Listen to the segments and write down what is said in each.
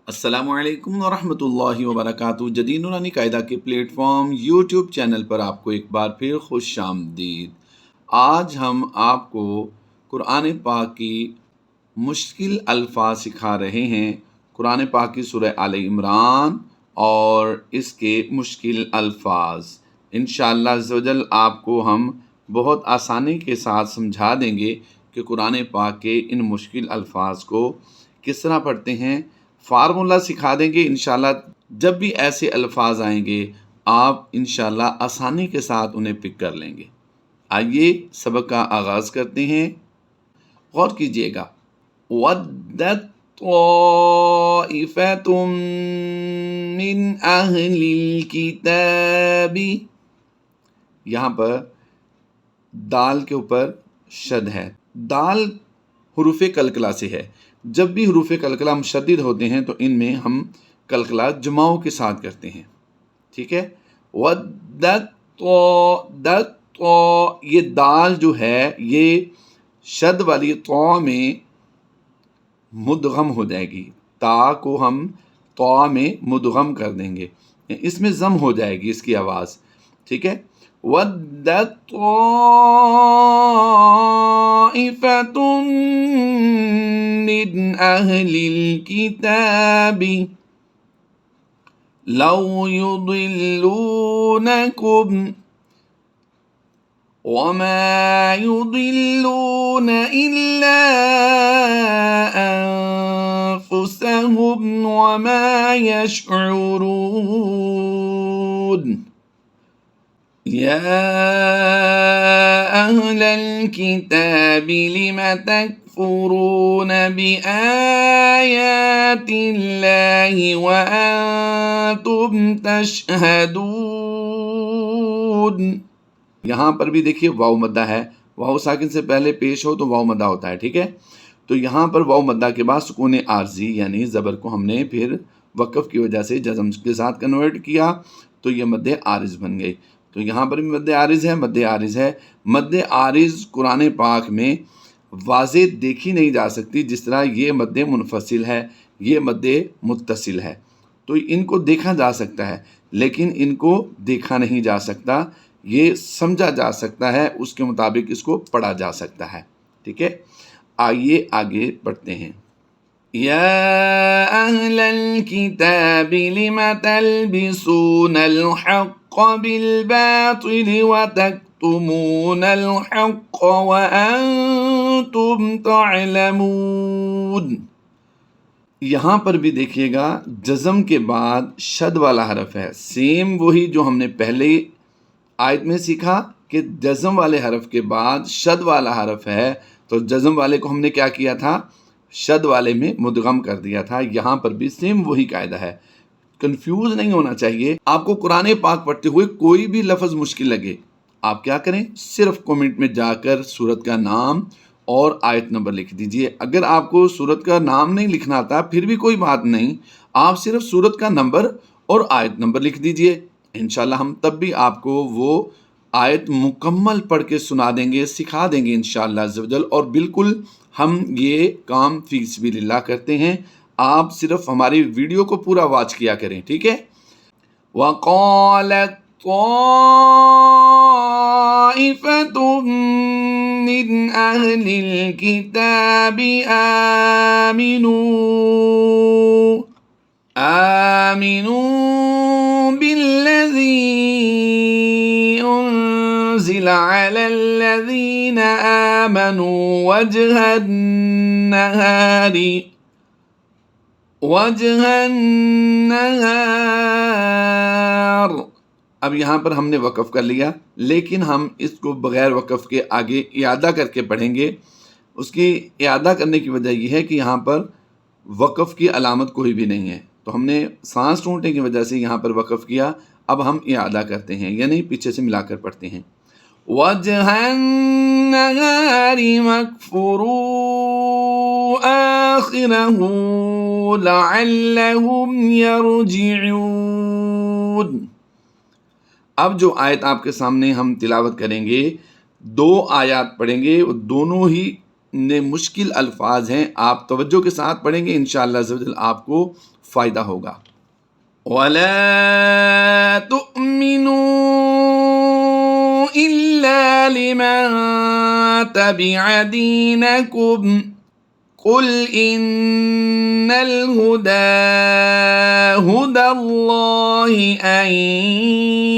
السلام علیکم ورحمۃ اللہ وبرکاتہ۔ جدید نورانی قاعدہ کے پلیٹ فارم یوٹیوب چینل پر آپ کو ایک بار پھر خوش آمدید۔ آج ہم آپ کو قرآن پاک کی مشکل الفاظ سکھا رہے ہیں۔ قرآن پاک کی سورہ آل عمران اور اس کے مشکل الفاظ انشاءاللہ عز و جل آپ کو ہم بہت آسانی کے ساتھ سمجھا دیں گے کہ قرآن پاک کے ان مشکل الفاظ کو کس طرح پڑھتے ہیں۔ فارمولہ سکھا دیں گے انشاءاللہ۔ جب بھی ایسے الفاظ آئیں گے آپ انشاءاللہ آسانی کے ساتھ انہیں پک کر لیں گے۔ آئیے سبق کا آغاز کرتے ہیں، غور کیجئے گا۔ وَدَّتْ طَائِفَةٌ مِّنْ أَهْلِ الْكِتَابِ، یہاں پر دال کے اوپر شد ہے۔ دال حروف قلقلہ سے ہے۔ جب بھی حروف قلقلہ مشدد ہوتے ہیں تو ان میں ہم قلقلہ جماؤں کے ساتھ کرتے ہیں، ٹھیک ہے۔ یہ دال جو ہے یہ شد والی طا میں مدغم ہو جائے گی۔ تا کو ہم طا میں مدغم کر دیں گے، اس میں ضم ہو جائے گی اس کی آواز، ٹھیک ہے۔ وَدَّتْ طَائِفَةٌ مِّنْ أَهْلِ الْكِتَابِ لَوْ يُضِلُّونَكُمْ وَمَا يُضِلُّونَ إِلَّا أَنفُسَهُمْ وَمَا يَشْعُرُونَ يَا أَهْلَ الْكِتَابِ لِمَ تَكْفُرُونَ بِآيَاتِ اللَّهِ وَأَنْتُمْ تَشْهَدُونَ۔ یہاں پر بھی دیکھیے واو مدہ ہے، واو ساکن سے پہلے پیش ہو تو واو مدہ ہوتا ہے، ٹھیک ہے۔ تو یہاں پر واو مدہ کے بعد سکون عارضی یعنی زبر کو ہم نے پھر وقف کی وجہ سے جزم کے ساتھ کنورٹ کیا تو یہ مد عارض بن گئی۔ تو یہاں پر بھی مد عارض ہے، مد عارض ہے۔ مد عارض قرآن پاک میں واضح دیکھی نہیں جا سکتی جس طرح یہ مد منفصل ہے، یہ مد متصل ہے۔ تو ان کو دیکھا جا سکتا ہے لیکن ان کو دیکھا نہیں جا سکتا، یہ سمجھا جا سکتا ہے، اس کے مطابق اس کو پڑھا جا سکتا ہے، ٹھیک ہے۔ آئیے آگے پڑھتے ہیں۔ یا اہل الکتاب لم تلبسون الحق بالباطل وتکتمون الحق وانتم تعلمون۔ یہاں پر بھی دیکھیے گا جزم کے بعد شد والا حرف ہے، سیم وہی جو ہم نے پہلے آیت میں سیکھا کہ جزم والے حرف کے بعد شد والا حرف ہے تو جزم والے کو ہم نے کیا کیا تھا، شد والے میں مدغم کر دیا تھا۔ یہاں پر بھی سیم وہی قاعدہ ہے، کنفیوز نہیں ہونا چاہیے۔ آپ کو قرآن پاک پڑھتے ہوئے کوئی بھی لفظ مشکل لگے آپ کیا کریں، صرف کومنٹ میں جا کر سورت کا نام اور آیت نمبر لکھ دیجئے۔ اگر آپ کو سورت کا نام نہیں لکھنا آتا پھر بھی کوئی بات نہیں، آپ صرف سورت کا نمبر اور آیت نمبر لکھ دیجئے، انشاءاللہ ہم تب بھی آپ کو وہ آیت مکمل پڑھ کے سنا دیں گے، سکھا دیں گے انشاءاللہ عز و جل۔ اور بالکل ہم یہ کام فی سبیل اللہ کرتے ہیں، آپ صرف ہماری ویڈیو کو پورا واچ کیا کریں، ٹھیک ہے۔ وَقَالَتْ طَائِفَةٌ مِّنْ أَهْلِ الْكِتَابِ آمِنُوا بِالَّذِي أُنزِلَ عَلَى الَّذِينَ آمَنُوا وَجْهَ النَّهَارِ۔ اب یہاں پر ہم نے وقف کر لیا لیکن ہم اس کو بغیر وقف کے آگے اعادہ کر کے پڑھیں گے۔ اس کی اعادہ کرنے کی وجہ یہ ہے کہ یہاں پر وقف کی علامت کوئی بھی نہیں ہے تو ہم نے سانس ٹوٹنے کی وجہ سے یہاں پر وقف کیا۔ اب ہم اعادہ کرتے ہیں یعنی پیچھے سے ملا کر پڑھتے ہیں۔ وَجْهَ النَّهَارِ وَاكْفُرُوا آخِرَهُ لَعَلَّهُمْ يَرْجِعُونَ۔ اب جو آیت آپ کے سامنے ہم تلاوت کریں گے، دو آیات پڑھیں گے، دونوں ہی مشکل الفاظ ہیں، آپ توجہ کے ساتھ پڑھیں گے، انشاءاللہ عز و جل آپ کو فائدہ ہوگا۔ وَلَا تُؤْمِنُوا إِلَّا لِمَن تَبِعَ دِينَكُمْ قُلْ إِنَّ الْهُدَىٰ هُدَى اللَّهِ أَن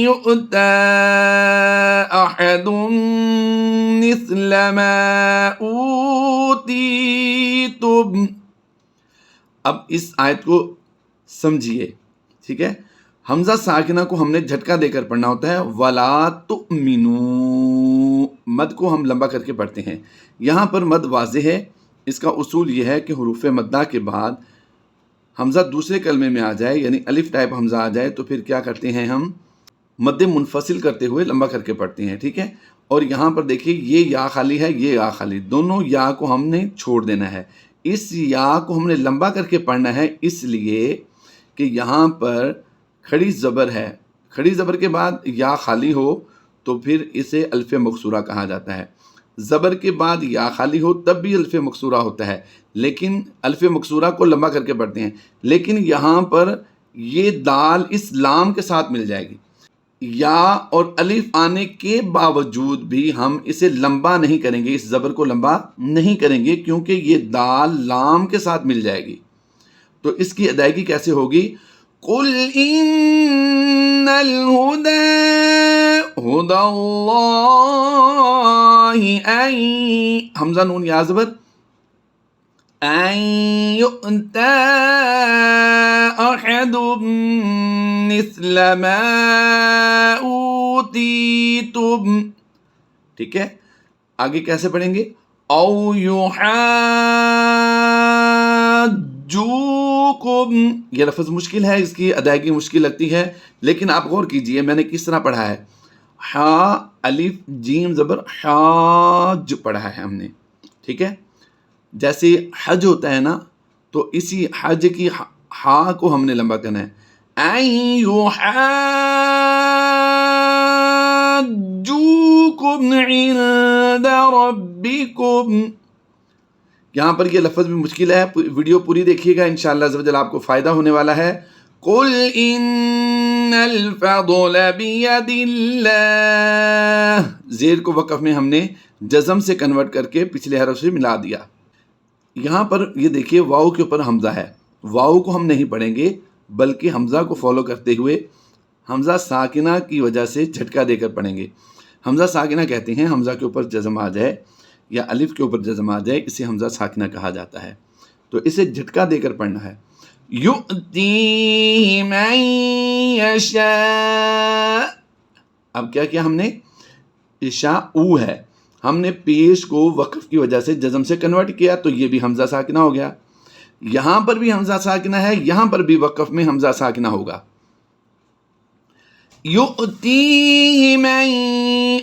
يُؤْتَىٰ أَحَدٌ مِّثْلَ مَا أُوتِيتُمْ۔ اب اس آیت کو سمجھیے، ٹھیک ہے؟ حمزہ ساکنہ کو ہم نے جھٹکا دے کر پڑھنا ہوتا ہے، وَلَا تُؤْمِنُوا، مد کو ہم لمبا کر کے پڑھتے ہیں۔ یہاں پر مد واضح ہے، اس کا اصول یہ ہے کہ حروف مدہ کے بعد حمزہ دوسرے کلمے میں آ جائے، یعنی الف ٹائپ حمزہ آ جائے تو پھر کیا کرتے ہیں ہم؟ مد منفصل کرتے ہوئے لمبا کر کے پڑھتے ہیں، ٹھیک ہے؟ اور یہاں پر دیکھیے یہ یا خالی ہے، یہ یا خالی، دونوں یا کو ہم نے چھوڑ دینا ہے۔ اس یا کو ہم نے لمبا کر کے پڑھنا ہے، اس لیے کہ یہاں پر کھڑی زبر ہے، کھڑی زبر کے بعد یا خالی ہو تو پھر اسے الف مکسورہ کہا جاتا ہے۔ زبر کے بعد یا خالی ہو تب بھی الف مکسورہ ہوتا ہے، لیکن الف مکسورہ کو لمبا کر کے پڑھتے ہیں، لیکن یہاں پر یہ دال اس لام کے ساتھ مل جائے گی۔ یا اور الف آنے کے باوجود بھی ہم اسے لمبا نہیں کریں گے، اس زبر کو لمبا نہیں کریں گے، کیونکہ یہ دال لام کے ساتھ مل جائے گی۔ تو اس کی ادائیگی کیسے ہوگی؟ قُلْ إِنَّ الْهُدَىٰ هُدَى اللَّهِ أَن، حمزہ نون یا زبر، أَن يُؤْتَىٰ أَحَدٌ مِّثْلَ مَا أُوتِيتُمْ، ٹھیک ہے؟ آگے کیسے پڑھیں گے؟ أَوْ يُحَاجُّوكُمْ، یہ لفظ مشکل ہے، اس کی ادائیگی مشکل لگتی ہے، لیکن آپ غور کیجئے میں نے کس طرح پڑھا ہے۔ حا الف جیم زبر حاج پڑھا ہے ہم نے، ٹھیک ہے؟ جیسے حج ہوتا ہے نا، تو اسی حج کی ہا کو ہم نے لمبا کرنا ہے۔ أَن يُحَاجُّوكُمْ عِندَ رَبِّكُمْ، یہاں پر یہ لفظ بھی مشکل ہے، ویڈیو پوری دیکھیے گا، انشاءاللہ عز و جل آپ کو فائدہ ہونے والا ہے۔ قُلْ إِنَّ الْفَضْلَ بِيَدِ اللَّهِ، زیر کو وقف میں ہم نے جزم سے کنورٹ کر کے پچھلے حرف سے ملا دیا۔ یہاں پر یہ دیکھیے واؤ کے اوپر حمزہ ہے، واؤ کو ہم نہیں پڑھیں گے بلکہ حمزہ کو فالو کرتے ہوئے حمزہ ساکنہ کی وجہ سے جھٹکا دے کر پڑھیں گے۔ حمزہ ساکنہ کہتے ہیں حمزہ کے اوپر جزم آ جائے یا الف کے اوپر جزم آ جائے، اسے حمزہ ساکنہ کہا جاتا ہے، تو اسے جھٹکا دے کر پڑھنا ہے۔ یُؤْتِیہِ مَن یشاء، اب کیا کیا ہم نے؟ یشاء ہے، ہم نے پیش کو وقف کی وجہ سے جزم سے کنورٹ کیا تو یہ بھی حمزہ ساکنہ ہو گیا۔ یہاں پر بھی حمزہ ساکنہ ہے، یہاں پر بھی وقف میں حمزہ ساکنہ ہوگا۔ یؤتیہ من،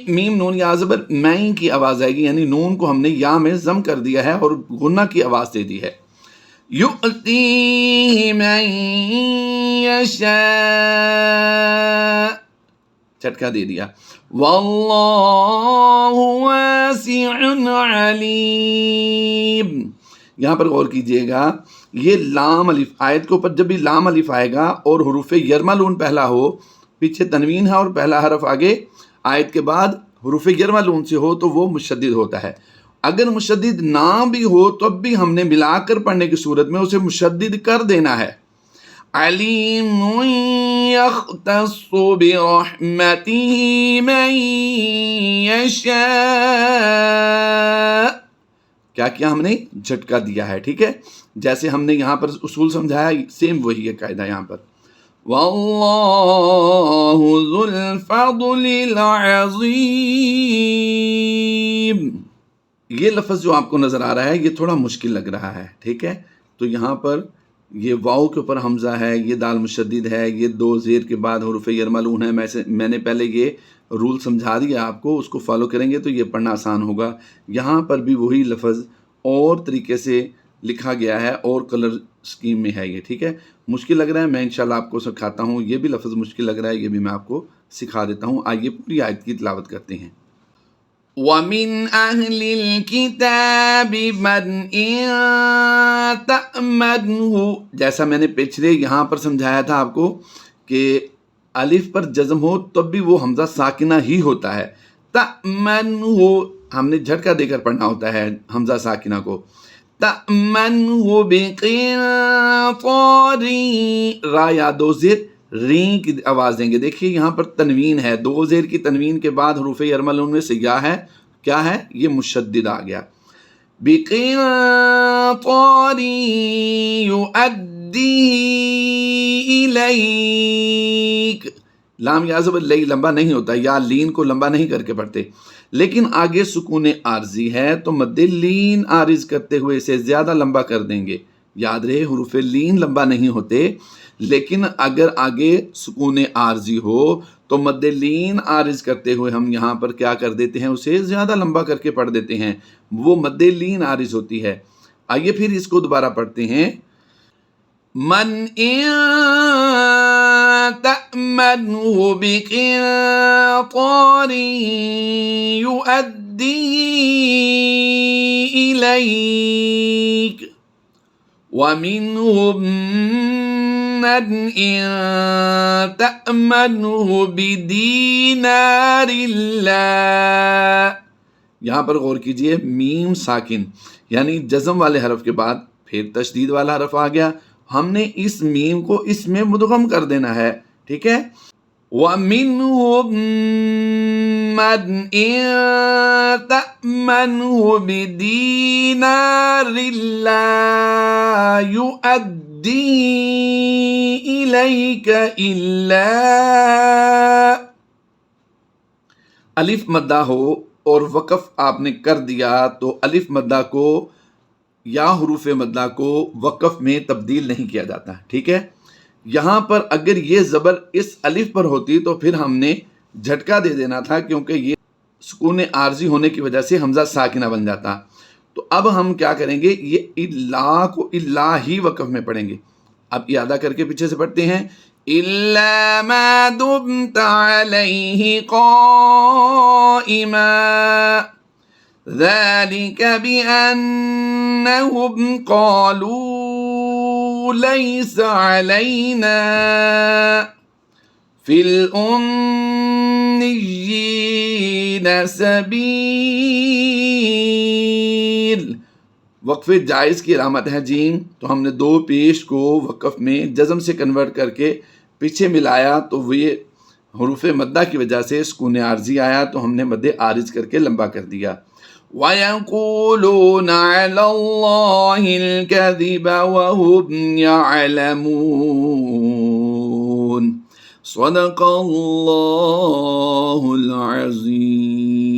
میم نون یا زبر میں کی آواز آئے گی، یعنی نون کو ہم نے یا میں ضم کر دیا ہے اور غنہ کی آواز دے دی ہے۔ یؤتیہ من یشاء، جھٹکا دے دیا۔ واللہ واسع علیم، یہاں پر غور کیجئے گا، یہ لام الف، آیت کے اوپر جب بھی لام الف آئے گا اور حروف یرملون پہلا ہو، پیچھے تنوین ہے اور پہلا حرف آگے آیت کے بعد حروف یرملون سے ہو تو وہ مشدد ہوتا ہے۔ اگر مشدد نہ بھی ہو تب بھی ہم نے ملا کر پڑھنے کی صورت میں اسے مشدد کر دینا ہے۔ علیم یختص برحمتہ من یشاء، کیا کیا ہم نے؟ جھٹکا دیا ہے، ٹھیک ہے؟ جیسے ہم نے یہاں پر اصول سمجھایا سیم وہی ہے قاعدہ یہاں پر۔ واللہ ذو الفضل العظیم، یہ لفظ جو آپ کو نظر آ رہا ہے یہ تھوڑا مشکل لگ رہا ہے، ٹھیک ہے؟ تو یہاں پر یہ واؤ کے اوپر حمزہ ہے، یہ دال مشدد ہے، یہ دو زیر کے بعد حروف یرملون ہے۔ میں نے پہلے یہ رول سمجھا دیا آپ کو، اس کو فالو کریں گے تو یہ پڑھنا آسان ہوگا۔ یہاں پر بھی وہی لفظ اور طریقے سے لکھا گیا ہے اور کلر سکیم میں ہے یہ، ٹھیک ہے؟ مشکل لگ رہا ہے، میں انشاءاللہ آپ کو سکھاتا ہوں۔ یہ بھی لفظ مشکل لگ رہا ہے، یہ بھی میں آپ کو سکھا دیتا ہوں۔ آئیے پوری آیت کی تلاوت کرتے ہیں۔ وَمِنْ أَهْلِ الْكِتَابِ مَنْ إِنْ تَأْمَنْهُ، جیسا میں نے پچھلے یہاں پر سمجھایا تھا آپ کو کہ الف پر جزم ہو تب بھی وہ حمزہ ساکنہ ہی ہوتا ہے. تَأْمَنْهُ ہم نے جھٹکا دے کر پڑھنا ہوتا ہے حمزہ ساکنہ کو. تَأْمَنْهُ بِقِنْطَارٍ، را یا دو زیر رین کی آواز دیں گے. دیکھیے یہاں پر تنوین ہے، دو زیر کی تنوین کے بعد حروف یرملون میں سے یا ہے، کیا ہے؟ یہ مشدد آ گیا. بِقِنْطَارٍ يُؤَدِّي إِلَيْكَ، لام یا زبر لئی لمبا نہیں ہوتا، یا لین کو لمبا نہیں کر کے پڑھتے، لیکن آگے سکون عارضی ہے تو مد لین عارض کرتے ہوئے اسے زیادہ لمبا کر دیں گے. یاد رہے حروف لین لمبا نہیں ہوتے، لیکن اگر آگے سکون عارضی ہو تو مد لین عارض کرتے ہوئے ہم یہاں پر کیا کر دیتے ہیں؟ اسے زیادہ لمبا کر کے پڑھ دیتے ہیں، وہ مد لین عارض ہوتی ہے. آئیے پھر اس کو دوبارہ پڑھتے ہیں. من ان تأمنه بقنطار يؤديه إليك ومنهم من إن تأمنه بدينار لا، یہاں پر غور کیجئے، میم ساکن یعنی جزم والے حرف کے بعد پھر تشدید والا حرف آ گیا، ہم نے اس میم کو اس میں مدغم کر دینا ہے. ٹھیک ہے. وَمِنْهُمْ مَنْ إِن تَأْمَنْهُ بِدِينَارٍ لَا يُؤَدِّي إِلَيْكَ إِلَّا، الف مدہ ہو اور وقف آپ نے کر دیا تو الف مدہ کو یا حروف مدہ کو وقف میں تبدیل نہیں کیا جاتا. ٹھیک ہے. یہاں پر اگر یہ زبر اس الف پر ہوتی تو پھر ہم نے جھٹکا دے دینا تھا، کیونکہ یہ سکون عارضی ہونے کی وجہ سے حمزہ ساکنہ بن جاتا. تو اب ہم کیا کریں گے؟ یہ الا کو الا ہی وقف میں پڑھیں گے. اب اعادہ کر کے پیچھے سے پڑھتے ہیں. إِلَّا مَا دُمْتَ عَلَيْهِ قَائِمًا ذَلِكَ بِأَنَّهُمْ قَالُوا لَيْسَ عَلَيْنَا فِي الْأُمِّيِّينَ سَبِيلٌ. وقف جائز کی علامت ہے جیم، تو ہم نے دو پیش کو وقف میں جزم سے کنورٹ کر کے پیچھے ملایا تو وہ حروف مدہ کی وجہ سے سکون عارضی آیا، تو ہم نے مد عارض کر کے لمبا کر دیا. وَيَقُولُونَ عَلَى اللَّهِ الْكَذِبَ وَهُمْ يَعْلَمُونَ. صدق اللہ العظیم.